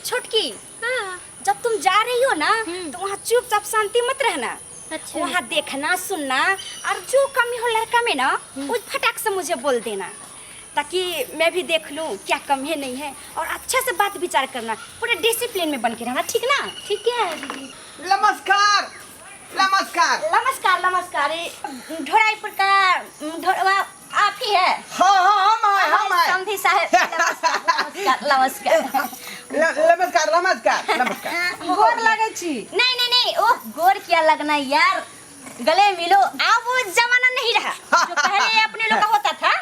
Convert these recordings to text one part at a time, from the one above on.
छोटकी, हाँ। जब तुम जा रही हो ना तो वहाँ चुपचाप शांति मत रहना। अच्छा। वहाँ देखना सुनना और जो कमी हो लड़का में ना वो फटाक से मुझे बोल देना, ताकि मैं भी देख लूँ क्या कमी है नहीं है, और अच्छा से बात विचार करना, पूरे डिसिप्लिन में बन के रहना, ठीक ना? ठीक है दीदी। नमस्कार नमस्कार। नमस्कार नमस्कार। ढोराई पर का आप ही है? हाँ हम हैं। समधी साहब नमस्कार नमस्कार। नमस्कार नमस्कार नमस्कार। गोर लगे छी। नहीं नहीं नहीं, ओह गोर क्या लगना यार, गले मिलो। अब वो जमाना नहीं रहा जो पहले अपने लोग का होता था,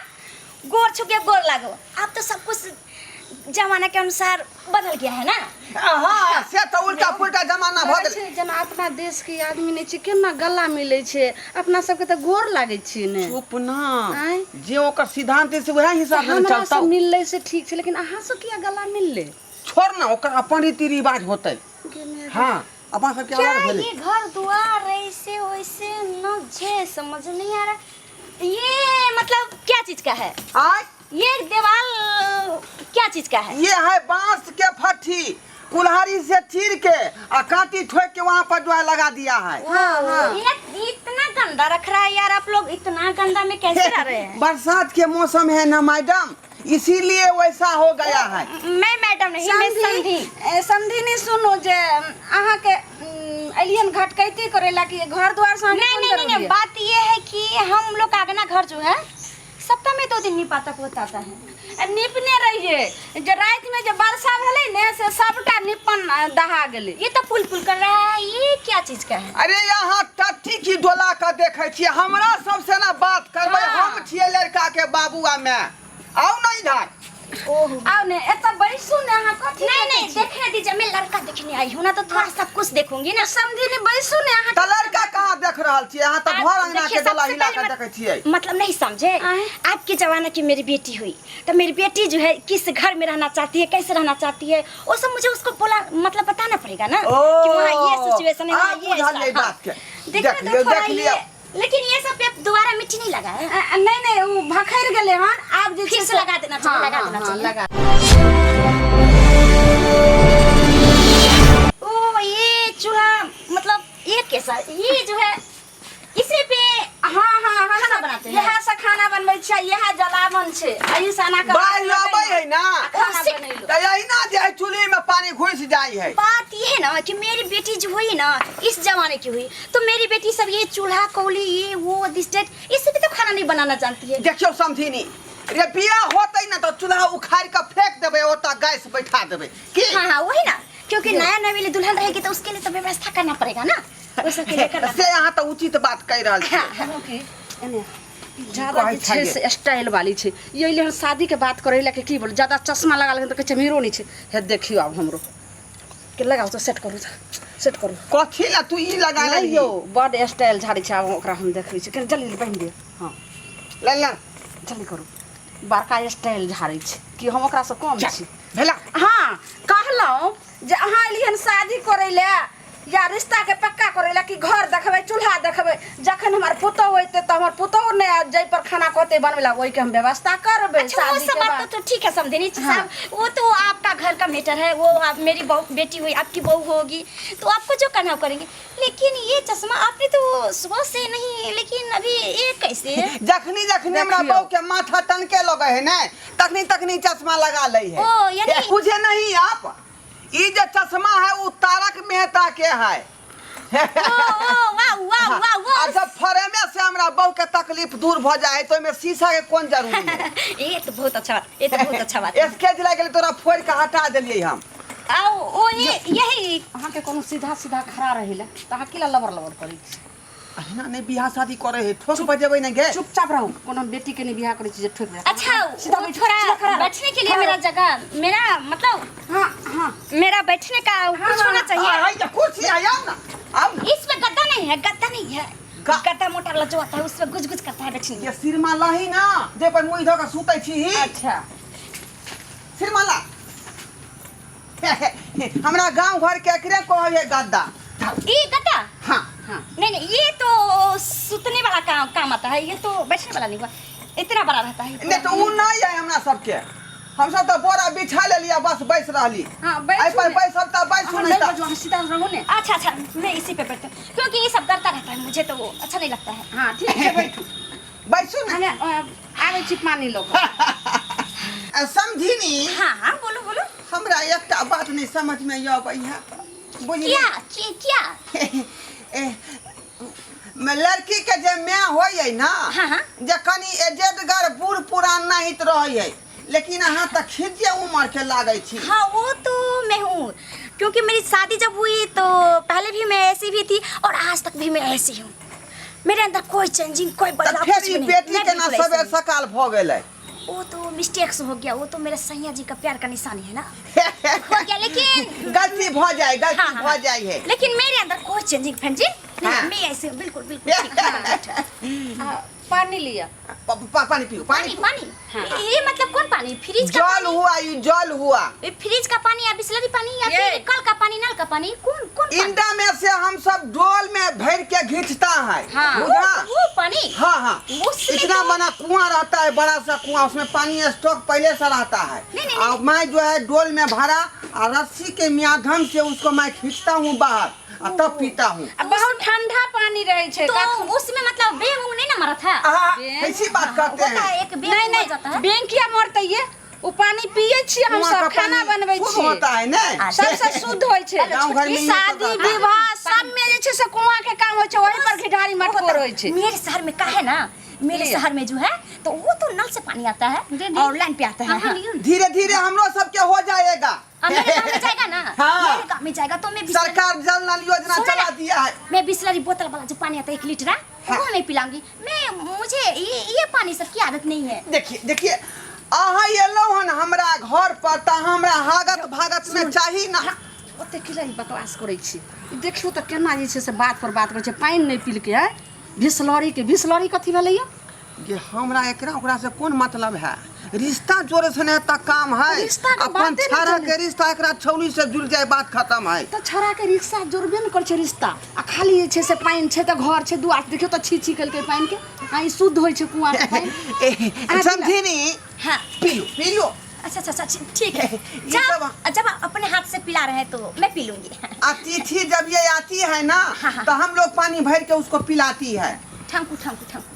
गोर छू के गोर लागो। अब तो सब कुछ जमाना के अनुसार बदल गया है ना। हाँ से तो उल्टा पुल्टा जमाना भ गेल। छै जना अपना देश के आदमी ने छै केना गला मिले छै, अपना सब के त गोर लागे छी ने। चुप ना, आय जे ओकर सिद्धांत से वह हिसाब से हमरा चलता। से मिलले से ठीक छै, लेकिन अहाँ से किया गला मिलले? छोड़ ना, ओकर अपन रीति रिवाज होतै। हाँ अपन सब क्या अलग भेलै। ये घर द्वार ऐसे वैसे न जे समझ नहीं आ रहा, ये मतलब क्या चीज का है? आय ये दीवार क्या चीज का है? ये है बांस के फट्टी, कुल्हाड़ी से चीर के और काटी ठोक के वहाँ पर जो है लगा दिया है। हाँ। ये इतना गंदा रख रहा है यार, आप लोग इतना गंदा में कैसे रह रहे हैं? बरसात के मौसम है ना मैडम, इसीलिए वैसा हो गया है। मैं मैडम नहीं, मैं समधी। समधी नहीं सुनो जे अहाँ के एलियन घाट कहते करेला कि घर द्वार से नहीं, बात ये है कि हम लोग का आगना घर जो है सप्ताह में 2 दिन निपाता पोताता है। निपने रहिए, जे रात में जे वर्षा भेलै ने से सबटा निपन दहा गेलै। ये तो पुल पुल कर रहा है, ये क्या चीज का है? अरे यहाँ टट्टी की डोला का देखे छियै, हमरा सबसे ना बात करबै। हाँ। हम छियै लड़का के बाबू आ मैं। आओ ना इधर। आओ ने एतऽ बैसू ने, अहाँ कथी नहीं देखने दीजिए, मैं लड़का देखने आई हूँ ना, तो थोड़ा सब कुछ देखूंगी ना। समझी ने, बैसू ने अहाँ। त लड़का कहाँ देख रहल छियै? यहाँ तो घर अंगना देखिए, के डोला सबसे हिला पहले के देखे छियै। मतलब नहीं समझे। आपके जमाना की मेरी बेटी हुई तो मेरी बेटी जो है किस घर में रहना चाहती है, कैसे रहना चाहती है, वो सब मुझे उसको बोला मतलब बताना पड़ेगा ना कि वहाँ ये सिचुएशन है, वहाँ ये बुझल ये बात के। देखिए देख थोड़ा लिया। लेकिन ये सब पे दोबारा मिट्टी नहीं लगा है। नहीं वो भखैर गेलै हन, आब जे फिर से लगा देना चाहिए, लगा देना चाहिए। लगा। ओ ये चूल्हा मतलब ये कैसा, ये जो है इसी पे हाँ खाना बनाते हैं। यहाँ से खाना बनबै छै, यहाँ जलावन छै, एही से आना के बाढ़ आबै है ना, खाना सिक- बनैलो। त यही ना जे है चूल्हे में पानी घुस जाई है। बात ये है ना कि मेरी बेटी जो हुई ना इस जमाने की हुई, तो मेरी बेटी सब ये चूल्हा कौली ये वो दिस डेट इससे भी तो खाना नहीं बनाना जानती है। देखियो समझिनी, रे बियाह होतै ना तो चूल्हा उखाड़ के फेंक देबै, ओता गैस बैठा देबै की। हाँ वही ना, क्योंकि नया नवेली दुल्हन रहेगी तो उसके लिए तो व्यवस्था करना पड़ेगा ना, वो सब के लिए करना। से यहाँ तो उचित बात कह रहल छी। ज्यादा कहै छै से स्टाइल वाली छै, ये लिए हम शादी के बात करे ला के की बोल, ज्यादा चश्मा लगा लेकिन तो कहै छै मीरो नहीं छै। हे देखियो अब हमरो के लगाओ तो सेट करू, सेट करू। कथी ला तू ई लगा ले नहीं यो बड स्टाइल झाड़ी छै, अब ओकरा हम देखै छी, जल्दी पहन दे। हां ले ले जल्दी करू, बड़का स्टाइल झाड़ी छै कि हम ओकरा से कम छी भेला। हाँ कहलौं जे अहाँ एलिहन शादी करे ले या रिश्ता के पक्का करे ला कि घर देखबै चूल्हा देखबै, जखन हमर पुतौ होइते त हमर पुतौ ने जै पर खाना कहते बनवेला वही के हम व्यवस्था करबै। अच्छा वो शादी सब के बात बाद तो ठीक है समझे नहीं हाँ। साहब, वो तो आपका घर का मैटर है, वो आप मेरी बहू बेटी हुई आपकी बहू होगी तो आपको जो करना करेंगे। लेकिन ये चश्मा आपने तो सुबह से नहीं, लेकिन अभी ये कैसे है? जखनी जखनी हमरा बहू के माथा टनके लगे है ना, तखनी तखनी चश्मा लगा ले है। ओ, यानी- मुझे नहीं आप ई जो चश्मा है वो तारक मेहता के है। वाह वाह वाह वाह। जब फरेमे से हमरा बहू के तकलीफ दूर भ जाए तो में शीशा के कौन जरूरी है? ये तो बहुत अच्छा बात, ये तो बहुत अच्छा बात है। स्केच लग गेल तोरा फोड़ के हटा देलिए हम। आओ ओ ये यही अहाँ के कोनो सीधा सीधा खड़ा रहिला त अहाँ किला लबर लबर करी? अहिना नहीं बियाह शादी करे है, ठोक बजेबै नहीं गे। चुपचाप रहू, कोनो बेटी के नहीं बियाह करै छी जे ठोक दे। अच्छा सीधा वो बैठ, थोड़ा सीधा खड़ा रहो। बैठने के लिए मेरा जगह, मेरा मतलब हां हां मेरा बैठने का कुछ होना चाहिए। आई जा कुर्सी आओ ना। आओ इसमें गद्दा नहीं है, गद्दा नहीं है, गद्दा मोटा वाला जो आता है उसमें गुज गुज करता है बैठने में। ये सिरमाला ही ना जे पर मुई धो के सुतै छी ही। अच्छा सिरमाला हमरा गांव घर के एकरे कहै गद्दा। ये गद्दा? हाँ हाँ नहीं ये तो सुतने वाला काम आता है, ये तो बैठने वाला नहीं हुआ, इतना बड़ा रहता है। नहीं तो ऊ नहीं है हमरा सबके। हम सब तो बोरा बिछा ले लिया बस बैस रहली। हाँ आई बैठ पर बैस सब तो बैस नहीं सुनता। बजो सीधा रहो ने। अच्छा अच्छा मैं इसी पे बैठती हूँ क्योंकि ये सब करता रहता है मुझे तो वो अच्छा नहीं लगता है। हाँ ठीक है बैठो। बैसू ना। आगे चिप मानी लो। समझिनी हाँ हाँ बोलो बोलो। हमरा एकटा बात नहीं समझ में आबै है। बुझली क्या मैं लड़की के जे मैं होय ना हाँ हाँ जे कनी एजेडगर बूढ़ पुरान नहीं तो रहे लेकिन अहाँ तक खिजे उम्र के लागे छी। हाँ वो तो मैं हूँ क्योंकि मेरी शादी जब हुई तो पहले भी मैं ऐसी भी थी और आज तक भी मैं ऐसी हूँ। मेरे अंदर कोई चेंजिंग कोई बदलाव फिर कुछ भी ई नहीं। बेटी मैं के ना बिल्कुल ऐसी सवेर हूँ। सकाल भ गेलै। वो तो मिस्टेक्स हो गया वो तो मेरे सैया जी का प्यार का निशानी है ना हो गया लेकिन गलती भ जाए गलती हाँ, हाँ, भ जाए है। लेकिन मेरे अंदर कोई चेंजिंग फ्रेंडजी हाँ। मैं ऐसे हूँ बिल्कुल बिल्कुल ठीक है। पानी लिया। पानी पियो पानी पानी हाँ। ये मतलब कौन पानी फ्रिज का जल पानी हुआ ये जल हुआ। ये फ्रिज का पानी या बिस्लरी पानी या ये। फिर कल का पानी नल का पानी कौन कौन पानी? इंडा में से हम सब डोल में भर के घींचता है। हाँ। बुझा? वो पानी हाँ हाँ उसमें इतना तो- बड़ा कुआं रहता है बड़ा सा कुआं उसमें पानी स्टॉक पहले से रहता है। नहीं, और मैं जो है डोल में भरा और रस्सी के माध्यम से उसको मैं खींचता हूँ बाहर और तब पीता हूँ। बहुत ठंडा पानी रहे छे। तो उसमें मतलब बेंग उंग नहीं ना मरा था ऐसी बात करते होता हैं। है एक बेंग नहीं मर जाता नहीं है बेंकिया मरते ये वो पानी पिए छी हम कुआं का सब खाना पानी बनबै शुद्ध छी होता है ना। अच्छा। सबसे शुद्ध होय छे। गाँव घर में ई ये शादी सब रहता है। विवाह सब में जे छे से कुआं के काम होय छे वही पर घिढारी मटकोर होय छे। मेरे शहर में का है ना मेरे लिया। शहर में जो है तो वो तो नल से पानी आता है और लाइन पे आता है हाँ। धीरे धीरे हमरो सबके हो जाएगा। अब मेरे गाँव में जाएगा ना हाँ। मेरे गाँव में जाएगा तो मैं बिस्लरी- सरकार जल नल योजना सुनो चला ना। दिया है। मैं बिस्लरी बोतल वाला जो पानी आता है 1 लीटर हाँ। वो मैं पिलाऊंगी मैं मुझे ये पानी सब की आदत नहीं है। देखिए देखिए अहाँ एलो हन हमरा घर पर त हमरा हागत भागत में चाहिए ना। ओते किलाई बकवास करै छी। देखियो त केना जे छे से बात पर बात करै छे पानी नहीं पील के है बिस्लरी कथी भेलै ये? ये हमरा एकरा ओकरा से कौन मतलब है। रिश्ता जोड़े से नहीं तक काम है। रिश्ता के अपन बाते नहीं छाड़ा चले। के रिश्ता एकरा छौली से जुड़ जाए बात खत्म है। त छड़ा के रिक्शा जोड़बे न कर छे रिश्ता आ खाली जे छे से पानी छे त घर छे दुआर देखियो त छी छी के पानी के आ ई शुद्ध होय छे कुआं के पानी। समझी नी हाँ पी लो। अच्छा अच्छा ठीक है ये सब- जब अपने हाथ से पिला रहे हैं तो मैं पी लूंगी। अतिथि जब ये आती है ना हाँ, हाँ। तो हम लोग पानी भर के उसको पिलाती है। ठंकू ठंकू ठंकू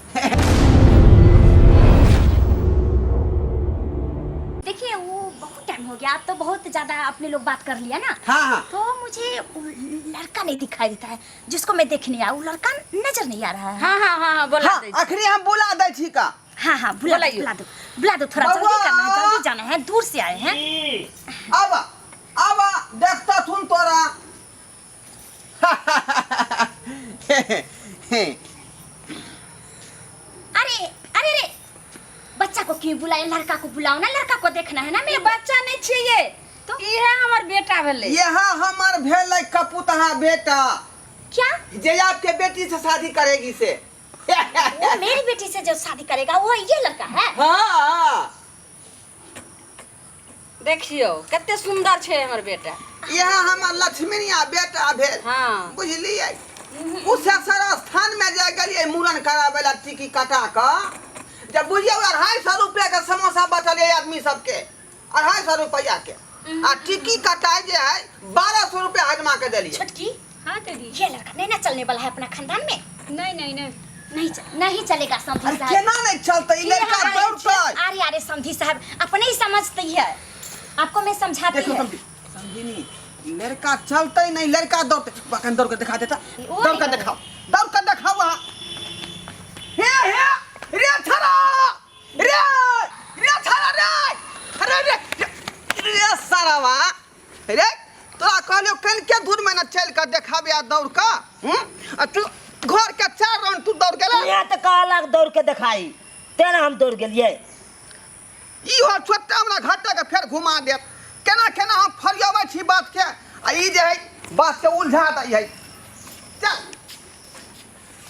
देखिए वो बहुत टाइम हो गया अब तो बहुत ज्यादा अपने लोग बात कर लिया ना। हाँ हाँ तो मुझे वो लड़का नहीं दिखाई देता है जिसको मैं देखने आया वो लड़का नजर नहीं आ रहा है। हां हां हां बोला हाँ दे। आखिरी हम बुला दे छी का। हाँ हाँ बुला बुलाइए। दो थोड़ा जल्दी बाबा! करना है जल्दी जाना है दूर से आए हैं। अब देखता तुम तोरा। अरे अरे अरे बच्चा को क्यों बुलाए लड़का को बुलाओ ना लड़का को देखना है ना ये मेरे बच्चा नहीं छे ये तो? ई है हमर बेटा भेले। यहाँ हमर भेल कपूतहा बेटा क्या जे आपके बेटी से शादी करेगी से। वो मेरी बेटी से जो शादी करेगा वो ये लड़का है। हाँ देखियो कते सुंदर छे हमर बेटा। यहाँ हमर लक्ष्मीनिया बेटा भेल। हाँ बुझलिए कुशेश्वर स्थान में जा गलिए मूड़न करावे ला टिकी कटा का जब बुझिए 250 रुपया का समोसा बचल है आदमी सबके 250 रुपया के आ टिकी कटाई जे है 1200 रुपया हजमा के दिलिए। छुटकी हाँ दीदी ये लड़का नहीं ना चलने वाला है अपना खानदान में। नहीं नहीं चलेगा समधी अरे साहब। केना नहीं चलते ई लड़का दौड़ते। अरे अरे समधी साहब अपने ही समझती है आपको मैं समझाती देखो है। समझी लड़का चलते नहीं लड़का दौड़ते बकन दौड़ के दिखा देता। ओए। दौड़ कर दिखाओ वहाँ। हे रे छरा रे छरा रे रे सारावा रे तोरा कहलियो कन के दूर में न चल कर देखाबे आ दौड़ का आ तू घर के 4 राउंड तू दौड़ गेला। यहाँ तो कहलक दौड़ के दिखाई तेना हम दौड़ गेलिए। ई हो छोटा हमरा घाटा के फेर घुमा देत केना केना हम फरियाबै छी बात के आ ई जे है बात के उलझा दै है। चल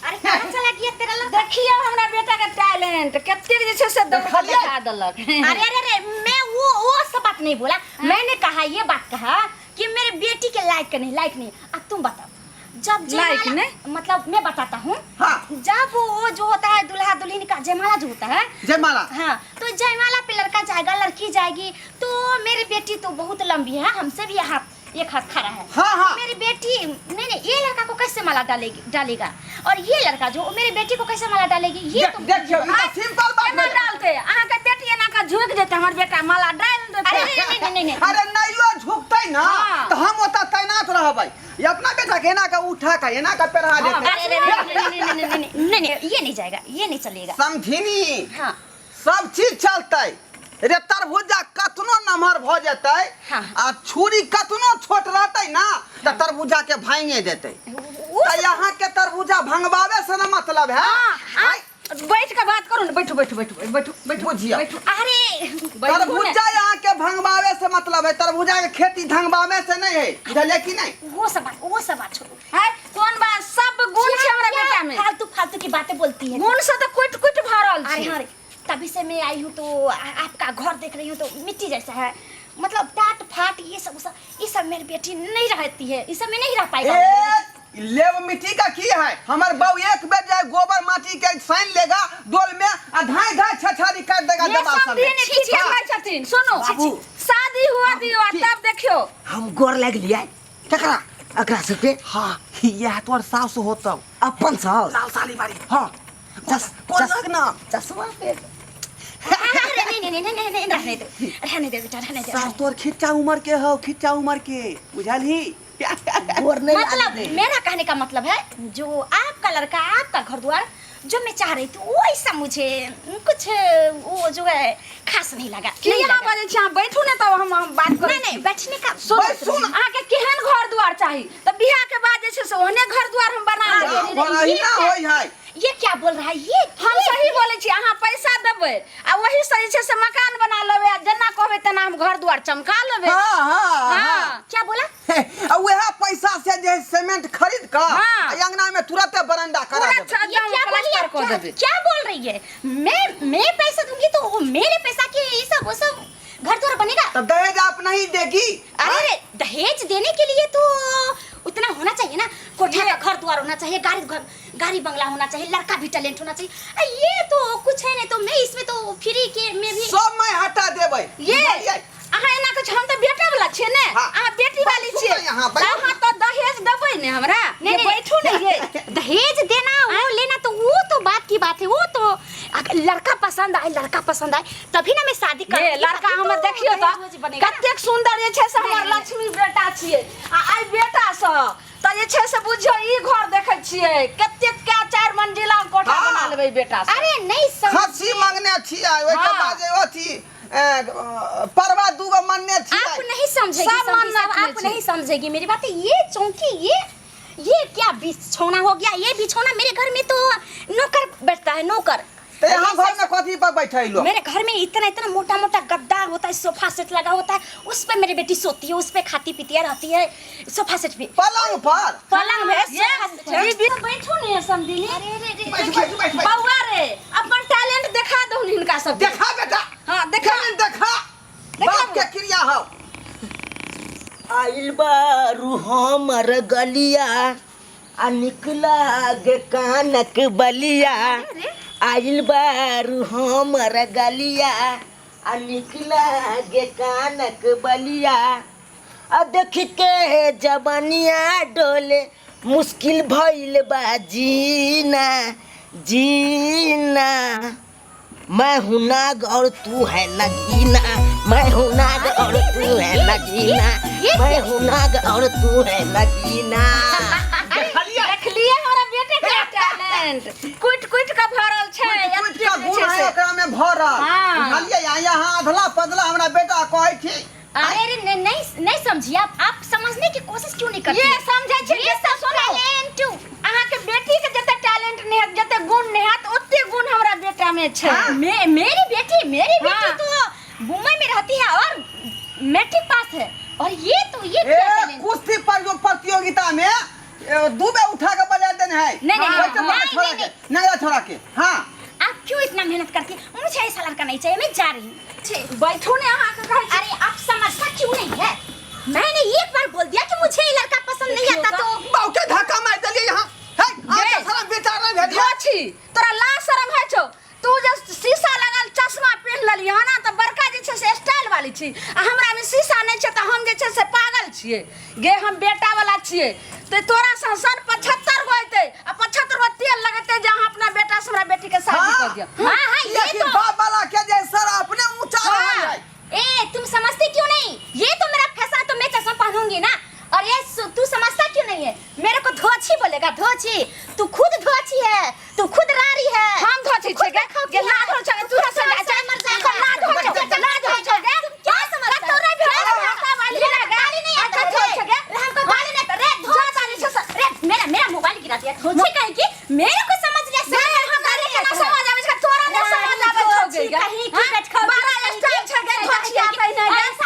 अरे कहाँ चला गया तेरा लड़का? देखियो हमरा बेटा के टैलेंट कते जे छे से दौड़ के देखलिए? दिखा देलक। अरे मैं वो सब बात नहीं बोला। मैंने कहा ये बात कहा कि मेरे बेटी के लायक नहीं अब तुम बताओ जब लाइक जयमाला नहीं? मतलब मैं बताता हूँ हाँ। जब वो जो होता है दूल्हा दुल्हन का जयमाला जो होता है जयमाला हाँ तो जयमाला पे लड़का जाएगा लड़की जाएगी तो मेरी बेटी तो बहुत लंबी है हमसे भी एक हाथ खड़ा है। हाँ, हाँ। मेरी बेटी नहीं ये लड़का को कैसे माला डालेगा और ये लड़का जो मेरी बेटी को कैसे माला डालेगी ये तो देखियो ई तो सिंपल बात केना है। डालते अहाँ के बेटी एना का झुक देते हमर बेटा माला डाल देते। अरे नहीं अरे नैयो झुकतै ना हाँ। तो हम ओता तैनात रहबै। ये अपना बेटा के एना का उठा के एना का पेरा देते। नहीं ये नहीं जाएगा ये नहीं चलेगा। समझिनी हाँ सब चीज चलतै। रे तरबूजा कतनो नमहर भ जेतै हाँ। आ छुरी कतनो छोट रहतै ना त तरबूजा के भांगे देतै। त यहाँ के तरबूजा भंगवावे से ना मतलब है। हाँ, बैठ के बात करो ना बैठो बैठो बैठो बैठो बैठो बुझिया। बैठो अरे तरबूजा यहाँ के भंगवावे से मतलब है। तरबूजा के खेती धंगवावे से नहीं है। बुझलिए कि नहीं? वो सब बात छोड़ो। है कौन बात सब गुण छे हमरा बेटा में फालतू की बातें बोलती है। गुण से तो कुट कुट भरल अरे छे। हाँ तभी से मैं आई हूँ तो आपका घर देख रही हूँ तो मिट्टी जैसा है मतलब टाट फाट ये सब मेरी बेटी नहीं रहती है इस सब में नहीं रह पाएगा। लेव मिट्टी का की है? हमार बहू एक बेर जाए गोबर माटी के साइन लेगा डोल में आ धाय धाय छछारी कर देगा ये दबा सब सब। दिन ठीक है छथिन सुनो बाबू। शादी हुआ दियो तब देखियो हम गोर लग लिया ककरा? अकरा सबके हाँ यह तोर सास होता अपन साल लाल साली बाड़ी। हाँ कौन लगना? चश्मा पे अरे नहीं रहने दे बेटा रहने दे। सास तोर खिच्चा उम्र के हो खिच्चा उम्र के बुझलही? गोर नहीं मतलब लागे मेरा कहने का मतलब है जो आपका लड़का आपका घर द्वार जो मैं चाह रही थी वैसा मुझे कुछ वो जो है खास नहीं लगा। कि यहाँ बाजे छी बैठू ने तब हम बात करै नहीं बैठने का सुन अहाँ के केहन घर द्वार चाही त बियाह के बाद जे छै से ओने घर द्वार हम बना लेब। वही ना होई है। ये क्या बोल रहा है ये हम सही बोले छी अहाँ पैसा देबै आ वही से जे छै से मकान बना लेबै आ जेना कहबै तेना हम घर द्वार चमका लेबै। हाँ हाँ हाँ। हाँ क्या बोला? वह पैसा से जो सीमेंट खरीद कर हाँ। अंगना में तुरंत बरामदा करा पूरा देबै। ये क्या बोल रही है? कर देबै। क्या बोल रही है? मैं पैसा दूंगी तो वो मेरे पैसा के ये सब वो सब घर द्वार बनेगा। तो दहेज आप नहीं देगी? अरे दहेज देने के लिए तो उतना होना चाहिए ना कोठा का घर द्वार होना चाहिए गाड़ी बंगला होना चाहिए लड़का भी टैलेंट होना चाहिए। ये तो कुछ है नहीं तो मैं इसमें तो फ्री के में भी सब मैं हटा देबै। ये अहाँ एना कुछ हम तो बेटा वाला छे ने हाँ। अहाँ बेटी वाली बैठू छे ना यहाँ, बैठू। अहाँ तो दहेज देबै ने हमरा नहीं, नहीं, बैठू ने ये दहेज देना वो लेना तो वो तो बात की बात है। वो तो अगर लड़का पसंद आए तभी ना मैं शादी कर ये लड़का हमर देखियो तो कतेक सुंदर जे छै से हमर लक्ष्मी बेटा छियै आ आई बेटा स त जे छै से बुझियो ई घर देखै छियै कतेक क्या 4 मंजिला कोठा हाँ। बना लेबै बेटा से। अरे नहीं खस्सी मांगने छियै ओइ के हाँ। बाद अथी परवा दूगो मानने आप छियै। नहीं समझेगी सब समझी मन्नत साहब, आप में नहीं समझेगी मेरी बात। ये चौकी ये क्या बिछौना हो गया? ये बिछौना मेरे घर में तो नौकर बैठता है नौकर। तो यहाँ घर में कथी पर बैठे लो? मेरे घर में इतना मोटा गद्दा होता है सोफा सेट लगा होता है उस पे मेरी बेटी सोती है उस पे खाती पीती रहती है सोफा सेट पे पलंग पर। पलंग में ये ई भी बैठू ने समझिनी बैठ। बौआ रे अपन टैलेंट देखा दो हिनका सब देखा बेटा। हां देखा देखा बाप के क्रिया हो। आइल बारू हमर गलिया आ निकला गे कानक बलिया आइल बारू हमर गलिया आ निकला गे कानक बलिया आ देख के जवानिया डोले मुश्किल भइल बा जीना मैं हूँ नाग और तू है नगीना मैं हूँ नाग और तू है नगीना मैं हूँ नाग और तू है नगीना। देख लिए हमरा बेटे के टैलेंट कुट का भरल छै कुछ का गुण है ओकरा में भरल। हाँ। बुझलिए यहाँ अधला पदला हमरा बेटा कहै छी। अरे नहीं समझिए आप समझने की कोशिश क्यों नहीं करती? ये समझै छै ये सब सुनो टैलेंट अहाँ के बेटी के जते टैलेंट ने जते गुण ने हाथ ओते गुण हमरा बेटा में छै। मेरी बेटी हाँ। तो मुंबई में रहती है और मैट्रिक पास है और ये ए टैलेंट। कुश्ती प्रतियोगिता में दूबे उठा के बजा देने है। नहीं। नगरा छोड़ा के। हाँ आप क्यों इतना मेहनत करती है? मुझे ऐसा लड़का नहीं चाहिए मैं जा रही हूँ। बैठू ने अहाँ के कहै छी अरे आप समझता क्यों नहीं है? मैंने एक बार बोल दिया कि मुझे ये लड़का पसंद नहीं आता तो बहुते धक्का मार छिए गे हम बेटा वाला छिए तो तोरा संसन 75 गो अइते आ 75 गो तेल लगते जे अहाँ अपना बेटा से हमरा बेटी के शादी कर दिया हाँ हाँ ये लेकिन तो बाप वाला के जैसा अपने ऊंचा हाँ। रह जाए। ए तुम समझते क्यों नहीं? ये तो मेरा फैसला, तो मैं चश्मा पहनूंगी ना। और ये तू समझता क्यों नहीं है? मेरे को धोची बोलेगा, धोची। तू खुद धोची है, तू खुद रारी है। हम धोची छे गे ये ना धो छे तू ना से जा मर जा ना धो छे ना धो छे गे क्या समझता? तोरा भी भाषा वाली है, गाली नहीं आता थे। हमको गाली नहीं आता रे, धोची रे। मेरा मोबाइल गिरा दिया, धोची कहीं की मेरे को समझ ले। हम गाली के ना समझ आवे का तोरा ना समझ आवे हो गई कहीं की बैठ खा बारा स्टाइल छे गे धोची आ कहीं ना गे ऐसा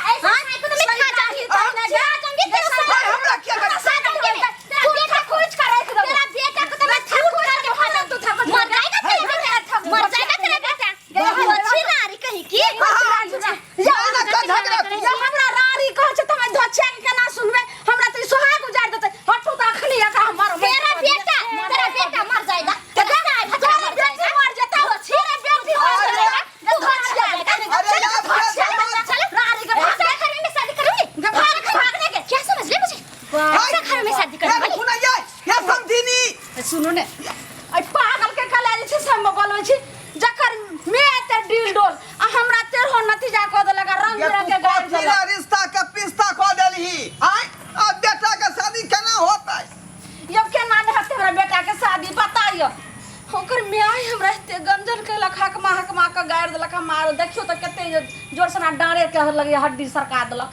को तो मैं खा जाऊंगी, खा जाऊंगी तेरे साथ। हमरा क्या कर तू बेटा कुछ कर रही है, तेरा बेटा को तो मैं ठाकुर करके खा जाऊं। तू ठाकुर मर जाएगा तेरा बेटा, मर जाएगा तेरा बेटा। अच्छी नारी कहीं की जब हमरा रारी कह छे त मैं धोछे के ना सुनबे हमरा त सोहाग उजाड़ देते हटू त अखनी का हमर तेरा बेटा मर जाएगा। तेरा बेटा मर जाता हो, तेरा बेटी हो जाएगा। तू धोछ जाएगा। अरे यार, चल रारी के घर में शादी करूंगी। भागने के क्या समझ ले मुझे? ऐसा घर में शादी करने वाली। सुना ये समझिनी सुनो ने आई पागल के कलारी छे सब बोलवे छी जकर मैं त डील डोल आ हमरा तेर हो नतीजा क दे लगा रंग ये बिरंग के गाड़ी तू चला रिश्ता का पिस्ता खो देलही। आय अब बेटा का शादी केना होता है? यो के ना रहते हमरा बेटा के शादी बताइयो ओकर में आई हमरा एते गंजन के लखा के महकमा के गाड़ देलक मार देखियो त कते जोर से ना डांरे के लगे हड्डी सरका देलक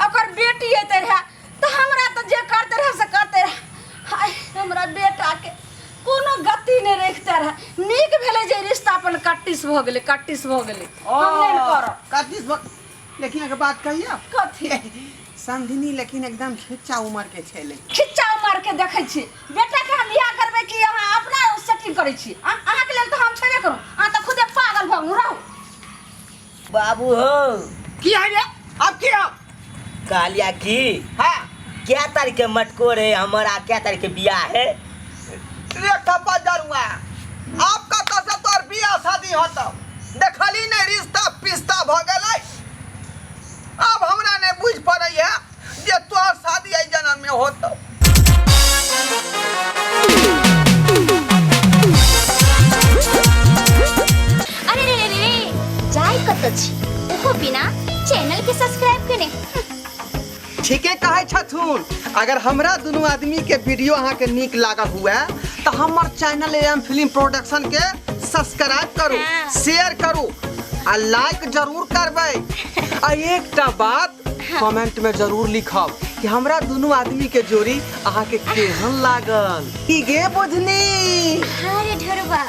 ओकर बेटी एते रहे त हमरा त जे करते रहे से करते रहे हाय हमरा बेटा के कोनो गति ने रखते रहे नीक भेले जे रिश्ता अपन कट्टिस भ गेले हम नहीं करो काटिस लेकिन एक बात कहिए कथी समझिनी लेकिन एकदम खिच्चा उम्र के छेले। खिच्चा मार के देखै छी बेटा के हम बियाह करबै कि अहाँ अपना सेटिंग करै छी अहाँ के लेल त हम छेबे करू अहाँ त खुदे पागल भगनु रहू बाबू हो की है रे? अब की हो? कालिया की हाँ क्या तारीख के मटकोर है हमारा, क्या तारीख के बियाह है? रे ठप्पा दरुआ आपका तो सब तोर बियाह शादी होता देखली नहीं रिश्ता पिस्ता भ गेलै। अब हमरा ने बुझ पड़ै है जे तोर शादी आई जन्म में होता। अरे रे जाय कत छी ओहो बिना चैनल के सब्सक्राइब करे। ठीके कहे छथुन। अगर हमरा दोनों आदमी के वीडियो अहाँ के नीक लागल हुए तो हमर चैनल एम फिल्म प्रोडक्शन के सब्सक्राइब करू, हाँ। शेयर करू आ लाइक जरूर करबै। आ एकटा बात कमेंट में जरूर लिखब कि हमरा दोनों आदमी के जोड़ी अहाँ के केहन लागल। की गे बुझनी? अरे ढरवा